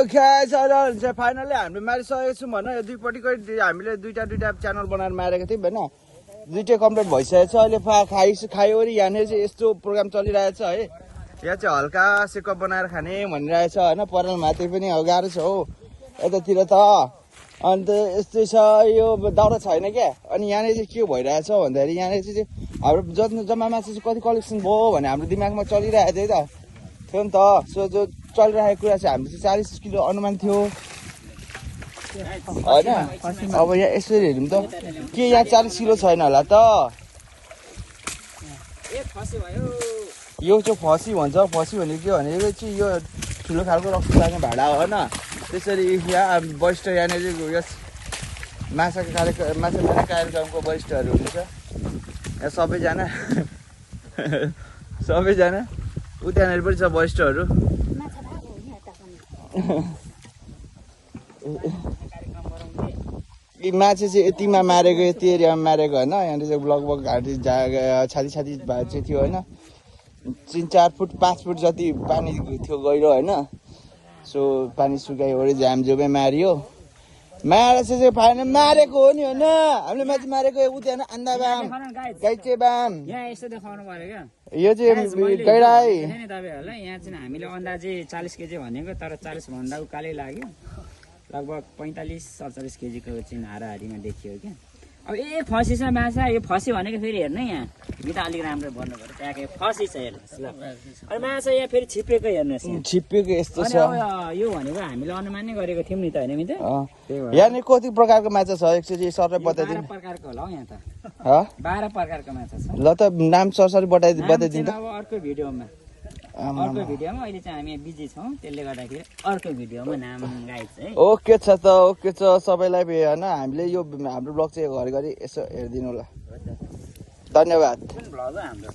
finally हामीले मारिसकेको छौँ भन यो दुईपट्टिकै हामीले दुईटा च्यानल बनाएर मारेको थियौँ होइन दुईटै कम्प्लिट भइसकेको छ अहिले खायोरी यहाँनिर चाहिँ यस्तो प्रोग्राम चलिरहेछ है यहाँ चाहिँ हल्का सेकअप बनाएर खाने भनिरहेछ होइन पराल माथि पनि गाह्रो छ हौ यतातिर त अन्त यस्तै छ यो दाउरा छैन क्या अनि यहाँनिर चाहिँ के भइरहेछ भन्दाखेरि यहाँनिर चाहिँ हाम्रो जम्मा माछा चाहिँ कति कलेक्सन भयो भने हाम्रो दिमागमा चलिरहेको थियो नि त सो जो चलिरहेको कुरा चाहिँ हाम्रो चाहिँ 40 किलो अनुमान थियो होइन अब यहाँ यसरी हेरौँ त के यहाँ 40 किलो छैन होला त यो चाहिँ फसी भन्छ फसी भनेको के भनेको चाहिँ यो ठुलो खालको रक्सी लाग्ने भाडा हो होइन त्यसरी यहाँ वरिष्ठ यहाँनिर यस माछा मार्ने कार्यक्रमको वरिष्ठहरू हुनुहुन्छ यहाँ सबैजना त्यहाँनिर पनि छ वरिष्ठहरू माछा चाहिँ यतिमा मारेको यति एरियामा मारेको होइन यहाँनिर चाहिँ लगभग घाँटी छाती भएको चाहिँ थियो होइन 3-4 फुट 5 फुट जति पानी थियो गहिरो होइन सो पानी सुकायो ओरे झ्यामझुमै मारियो मारेर चाहिँ फाइनल मारेको हो नि होइन हामीले माथि मारेको उ त्यहाँ अन्डा बाम गाइचे बाम यस्तो देखाउनु पर्यो क्या यो चाहिँ गैराई तपाईहरुलाई यहाँ चाहिँ हामीले अन्दाजे 40 केजी भनेको तर 40 भन्दा उकालै लाग्यो लगभग 45-47 केजीको चाहिँ हाराहारीमा देखियो क्या अब फसी छ माछा यो फसी भनेको फेरि हेर्नु यहाँ हामी त अलिक राम्रो भन्नु पर्यो त्यहाँको फसी छ हेर्नुहोस् ल अनि माछा यहाँ फेरि छिपेको हेर्नुहोस् छिपेको यस्तो छ यो भनेको हामीले अनुमान नै गरेको थियौँ नि त होइन मित्र यहाँनिर कति प्रकारको माछा छ एकचोटि सरले बताइदिनु 12 प्रकारको होला हौ यहाँ त 12 प्रकारको माछा छ ल त नाम सरसरी बताइदिनु त अब अर्को भिडियोमा अहिले चाहिँ हामी बिजी छौँ त्यसले गर्दाखेरि अर्को भिडियोमा नाम गाइस है ओके छ सबैलाई होइन हामीले यो हाम्रो ब्लग चाहिँ घरिघरि यसो हेरिदिनु होला धन्यवाद ब्लग हो हाम्रो